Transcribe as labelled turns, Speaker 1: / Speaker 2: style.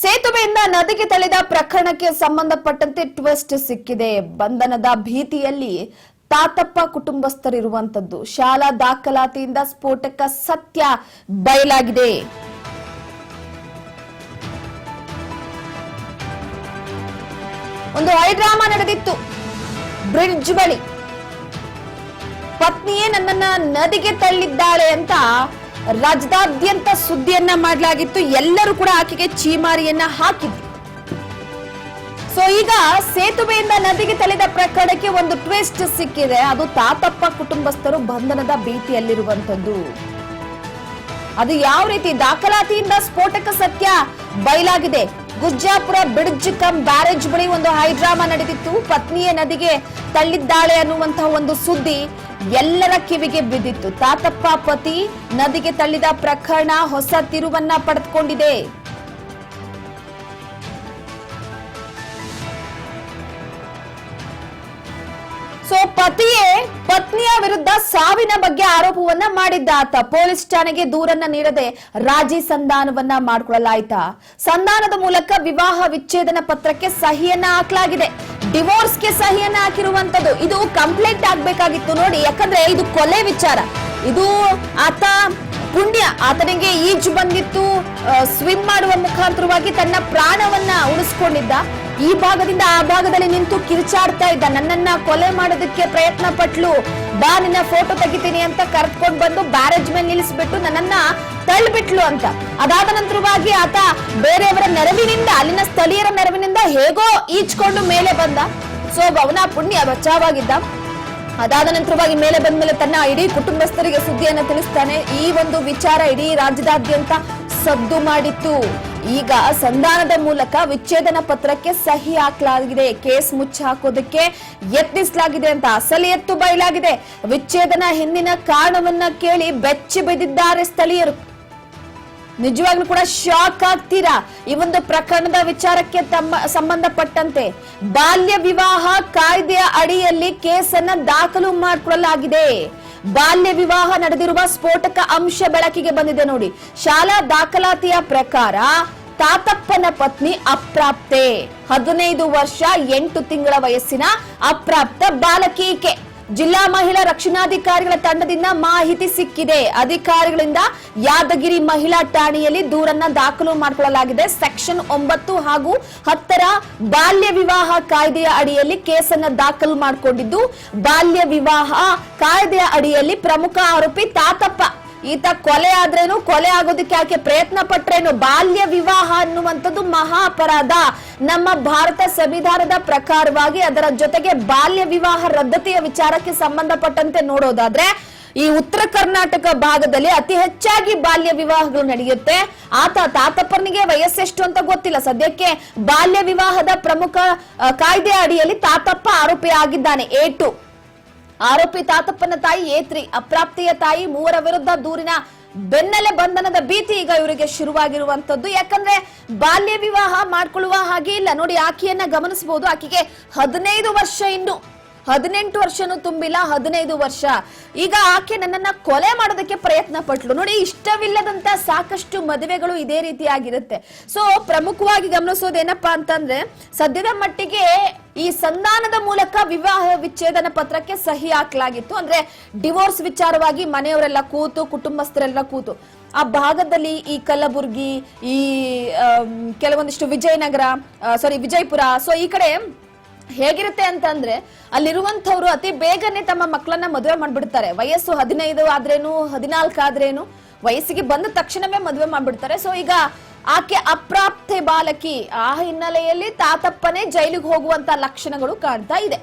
Speaker 1: ಸೇತುವೆಯಿಂದ ನದಿಗೆ ತಳ್ಳಿದ ಪ್ರಕರಣಕ್ಕೆ ಸಂಬಂಧಪಟ್ಟಂತೆ ಟ್ವಿಸ್ಟ್ ಸಿಕ್ಕಿದೆ. ಬಂಧನದ ಭೀತಿಯಲ್ಲಿ ತಾತಪ್ಪ ಕುಟುಂಬಸ್ಥರಿರುವಂತದ್ದು. ಶಾಲಾ ದಾಖಲಾತಿಯಿಂದ ಸ್ಫೋಟಕ ಸತ್ಯ ಬಯಲಾಗಿದೆ. ಒಂದು ಹೈಡ್ರಾಮಾ ನಡೆದಿತ್ತು ಬ್ರಿಡ್ಜ್ ಬಳಿ. ಪತ್ನಿಯೇ ನನ್ನನ್ನ ನದಿಗೆ ತಳ್ಳಿದ್ದಾಳೆ ಅಂತ ರಾಜ್ಯದಾದ್ಯಂತ ಸುದ್ದಿಯನ್ನ ಮಾಡಲಾಗಿತ್ತು. ಎಲ್ಲರೂ ಕೂಡ ಆಕೆಗೆ ಚೀಮಾರಿಯನ್ನ ಹಾಕಿದ್ರು. ಸೊ ಈಗ ಸೇತುವೆಯಿಂದ ನದಿಗೆ ತಳ್ಳಿದ ಪ್ರಕರಣಕ್ಕೆ ಒಂದು ಟ್ವಿಸ್ಟ್ ಸಿಕ್ಕಿದೆ. ಅದು ತಾತಪ್ಪ ಕುಟುಂಬಸ್ಥರು ಬಂಧನದ ಭೀತಿಯಲ್ಲಿರುವಂತದ್ದು. ಅದು ಯಾವ ರೀತಿ? ದಾಖಲಾತಿಯಿಂದ ಸ್ಫೋಟಕ ಸತ್ಯ ಬಯಲಾಗಿದೆ. ಗುಜ್ಜಾಪುರ ಬ್ರಿಡ್ಜ್ ಕಮ್ ಬ್ಯಾರೇಜ್ ಬಳಿ ಒಂದು ಹೈಡ್ರಾಮಾ ನಡೆದಿತ್ತು. ಪತ್ನಿಯೇ ನದಿಗೆ ತಳ್ಳಿದ್ದಾಳೆ ಅನ್ನುವಂತಹ ಒಂದು ಸುದ್ದಿ ಎಲ್ಲರ ಕಿವಿಗೆ ಬಿದ್ದಿತ್ತು. ತಾತಪ್ಪ ಪತಿ ನದಿಗೆ ತಳ್ಳಿದ ಪ್ರಕರಣ ಹೊಸ ತಿರುವನ್ನ ಪಡೆದುಕೊಂಡಿದೆ. ಸೊ ಪತಿಯೇ ಪತ್ನಿಯ ವಿರುದ್ಧ ಸಾವಿನ ಬಗ್ಗೆ ಆರೋಪವನ್ನ ಮಾಡಿದ್ದ ಆತ. ಪೊಲೀಸ್ ಠಾಣೆಗೆ ದೂರನ್ನ ನೀಡದೆ ರಾಜಿ ಸಂಧಾನವನ್ನ ಮಾಡಿಕೊಳ್ಳಲಾಯಿತಾ. ಸಂಧಾನದ ಮೂಲಕ ವಿವಾಹ ವಿಚ್ಛೇದನ ಪತ್ರಕ್ಕೆ ಸಹಿಯನ್ನ ಹಾಕಲಾಗಿದೆ. ಡಿವೋರ್ಸ್ಗೆ ಸಹಿಯನ್ನ ಹಾಕಿರುವಂತದ್ದು. ಇದು ಕಂಪ್ಲೇಂಟ್ ಆಗ್ಬೇಕಾಗಿತ್ತು ನೋಡಿ, ಯಾಕಂದ್ರೆ ಇದು ಕೊಲೆ ವಿಚಾರ. ಇದು ಆತ ಪುಣ್ಯ, ಆತನಿಗೆ ಈಜು ಬಂದಿತ್ತು. ಸ್ವಿಮ್ ಮಾಡುವ ಮುಖಾಂತರವಾಗಿ ತನ್ನ ಪ್ರಾಣವನ್ನ ಉಳಿಸ್ಕೊಂಡಿದ್ದ. ಈ ಭಾಗದಿಂದ ಆ ಭಾಗದಲ್ಲಿ ನಿಂತು ಕಿರ್ಚಾಡ್ತಾ ಇದ್ದ. ನನ್ನನ್ನ ಕೊಲೆ ಮಾಡೋದಕ್ಕೆ ಪ್ರಯತ್ನ ಪಟ್ಲು, ಬಾ ನಿನ್ನ ಫೋಟೋ ತೆಗಿತೀನಿ ಅಂತ ಕರೆದುಕೊಂಡು ಬಂದು ಬ್ಯಾರೇಜ್ ಮೇಲೆ ನಿಲ್ಲಿಸ್ಬಿಟ್ಟು ನನ್ನನ್ನ ತಳ್ಳಿಬಿಟ್ಲು ಅಂತ. ಅದಾದ ನಂತರವಾಗಿ ಆತ ಬೇರೆಯವರ ನೆರವಿನಿಂದ, ಅಲ್ಲಿನ ಸ್ಥಳೀಯರ ನೆರವಿನಿಂದ ಹೇಗೋ ಈಜ್ಕೊಂಡು ಮೇಲೆ ಬಂದ. ಸೊ ಅವನ ಪುಣ್ಯ ಬಚಾವಾಗಿದ್ದ. ಅದಾದ ನಂತರವಾಗಿ ಮೇಲೆ ಬಂದ ಮೇಲೆ ತನ್ನ ಇಡೀ ಕುಟುಂಬಸ್ಥರಿಗೆ ಸುದ್ದಿಯನ್ನು ತಿಳಿಸ್ತಾನೆ. ಈ ಒಂದು ವಿಚಾರ ಇಡೀ ರಾಜ್ಯದಾದ್ಯಂತ ಸದ್ದು ಮಾಡಿತ್ತು. ಈಗ ಸಂಧಾನದ ಮೂಲಕ ವಿಚ್ಛೇದನ ಪತ್ರಕ್ಕೆ ಸಹಿ ಹಾಕಲಾಗಿದೆ. ಕೇಸ್ ಮುಚ್ಚಿ ಹಾಕೋದಕ್ಕೆ ಯತ್ನಿಸಲಾಗಿದೆ ಅಂತ ಅಸಲಿ ಎತ್ತು ಬಯಲಾಗಿದೆ. ವಿಚ್ಛೇದನ ಹಿಂದಿನ ಕಾರಣವನ್ನ ಕೇಳಿ ಬೆಚ್ಚಿ ಬಿದ್ದಿದ್ದಾರೆ ಸ್ಥಳೀಯರು. ನಿಜವಾಗ್ಲೂ ಕೂಡ ಶಾಕ್ ಆಗ್ತೀರಾ. ಈ ಒಂದು ಪ್ರಕರಣದ ವಿಚಾರಕ್ಕೆ ಸಂಬಂಧಪಟ್ಟಂತೆ ಬಾಲ್ಯ ವಿವಾಹ ಕಾಯ್ದೆಯ ಅಡಿಯಲ್ಲಿ ಕೇಸನ್ನ ದಾಖಲು ಮಾಡಿಕೊಳ್ಳಲಾಗಿದೆ. ಬಾಲ್ಯ ವಿವಾಹ ನಡೆದಿರುವ ಸ್ಫೋಟಕ ಅಂಶ ಬೆಳಕಿಗೆ ಬಂದಿದೆ ನೋಡಿ. ಶಾಲಾ ದಾಖಲಾತಿಯ ಪ್ರಕಾರ ತಾತಪ್ಪನ ಪತ್ನಿ ಅಪ್ರಾಪ್ತೆ, 15 ವರ್ಷ 8 ತಿಂಗಳ ವಯಸ್ಸಿನ ಅಪ್ರಾಪ್ತ ಬಾಲಕಿ ಈಕೆ. ಜಿಲ್ಲಾ ಮಹಿಳಾ ರಕ್ಷಣಾಧಿಕಾರಿಗಳ ತಂಡದಿಂದ ಮಾಹಿತಿ ಸಿಕ್ಕಿದೆ. ಅಧಿಕಾರಿಗಳಿಂದ ಯಾದಗಿರಿ ಮಹಿಳಾ ಠಾಣೆಯಲ್ಲಿ ದೂರನ್ನ ದಾಖಲು ಮಾಡಿಕೊಳ್ಳಲಾಗಿದೆ. ಸೆಕ್ಷನ್ 9 ಹಾಗೂ 10 ಬಾಲ್ಯ ವಿವಾಹ ಕಾಯ್ದೆಯ ಅಡಿಯಲ್ಲಿ ಕೇಸನ್ನ ದಾಖಲು ಮಾಡಿಕೊಂಡಿದ್ದು, ಬಾಲ್ಯ ವಿವಾಹ ಕಾಯ್ದೆಯ ಅಡಿಯಲ್ಲಿ ಪ್ರಮುಖ ಆರೋಪಿ ತಾತಪ್ಪ. ಈತ ಕೊಲೆ ಆದ್ರೇನು, ಕೊಲೆ ಆಗೋದಕ್ಕೆ ಯಾಕೆ ಪ್ರಯತ್ನ ಪಟ್ರೇನು, ಬಾಲ್ಯ ವಿವಾಹ ಅನ್ನುವಂಥದ್ದು ಮಹಾ ಅಪರಾಧ. ನಮ್ಮ ಭಾರತ ಸಂವಿಧಾನದ ಪ್ರಕಾರವಾಗಿ ಅದರ ಜೊತೆಗೆ ಬಾಲ್ಯ ವಿವಾಹ ರದ್ದತಿಯ ವಿಚಾರಕ್ಕೆ ಸಂಬಂಧಪಟ್ಟಂತೆ ನೋಡೋದಾದ್ರೆ ಈ ಉತ್ತರ ಕರ್ನಾಟಕ ಭಾಗದಲ್ಲಿ ಅತಿ ಹೆಚ್ಚಾಗಿ ಬಾಲ್ಯ ವಿವಾಹಗಳು ನಡೆಯುತ್ತೆ. ತಾತಪ್ಪನಿಗೆ ವಯಸ್ಸೆಷ್ಟು ಅಂತ ಗೊತ್ತಿಲ್ಲ. ಸದ್ಯಕ್ಕೆ ಬಾಲ್ಯ ವಿವಾಹದ ಪ್ರಮುಖ ಕಾಯ್ದೆ ಅಡಿಯಲ್ಲಿ ತಾತಪ್ಪ ಆರೋಪಿ ಆಗಿದ್ದಾನೆ. A2 ಆರೋಪಿ ತಾತಪ್ಪನ ತಾಯಿ A3, ಅಪ್ರಾಪ್ತಿಯ ತಾಯಿ. 3 ವಿರುದ್ಧ ದೂರಿನ ಬೆನ್ನಲ್ಲೇ ಬಂಧನದ ಭೀತಿ ಈಗ ಇವರಿಗೆ ಶುರುವಾಗಿರುವಂತದ್ದು. ಯಾಕಂದ್ರೆ ಬಾಲ್ಯ ವಿವಾಹ ಮಾಡ್ಕೊಳ್ಳುವ ಹಾಗೆ ಇಲ್ಲ ನೋಡಿ. ಆಕೆಯನ್ನ ಗಮನಿಸಬಹುದು. ಆಕೆಗೆ 15 ವರ್ಷ, ಇನ್ನು 18 ವರ್ಷನೂ ತುಂಬಿಲ್ಲ, 15 ವರ್ಷ. ಈಗ ಆಕೆ ನನ್ನನ್ನ ಕೊಲೆ ಮಾಡೋದಕ್ಕೆ ಪ್ರಯತ್ನ ಪಟ್ಲು ನೋಡಿ. ಇಷ್ಟವಿಲ್ಲದಂತ ಸಾಕಷ್ಟು ಮದುವೆಗಳು ಇದೇ ರೀತಿಯಾಗಿರುತ್ತೆ. ಸೊ ಪ್ರಮುಖವಾಗಿ ಗಮನಿಸೋದೇನಪ್ಪಾ ಅಂತಂದ್ರೆ ಸದ್ಯದ ಮಟ್ಟಿಗೆ ಈ ಸಂಧಾನದ ಮೂಲಕ ವಿವಾಹ ವಿಚ್ಛೇದನ ಪತ್ರಕ್ಕೆ ಸಹಿ ಹಾಕಲಾಗಿತ್ತು. ಅಂದ್ರೆ ಡಿವೋರ್ಸ್ ವಿಚಾರವಾಗಿ ಮನೆಯವರೆಲ್ಲ ಕೂತು, ಕುಟುಂಬಸ್ಥರೆಲ್ಲ ಕೂತು ಆ ಭಾಗದಲ್ಲಿ ಈ ಕಲಬುರ್ಗಿ, ಈ ಕೆಲವೊಂದಿಷ್ಟು ವಿಜಯಪುರ, ಸೊ ಈ ಕಡೆ ಹೇಗಿರುತ್ತೆ ಅಂತಂದ್ರೆ ಅಲ್ಲಿರುವಂತವ್ರು ಅತಿ ಬೇಗನೆ ತಮ್ಮ ಮಕ್ಕಳನ್ನ ಮದುವೆ ಮಾಡ್ಬಿಡ್ತಾರೆ. ವಯಸ್ಸು 15 ಆದ್ರೇನು, 14 ಆದ್ರೇನು, ವಯಸ್ಸಿಗೆ ಬಂದ ತಕ್ಷಣವೇ ಮದುವೆ ಮಾಡ್ಬಿಡ್ತಾರೆ. ಸೊ ಈಗ ಆಕೆ ಅಪ್ರಾಪ್ತೆ ಬಾಲಕಿ. ಆ ಹಿನ್ನೆಲೆಯಲ್ಲಿ ತಾತಪ್ಪನೇ ಜೈಲಿಗೆ ಹೋಗುವಂತ ಲಕ್ಷಣಗಳು ಕಾಣ್ತಾ ಇದೆ.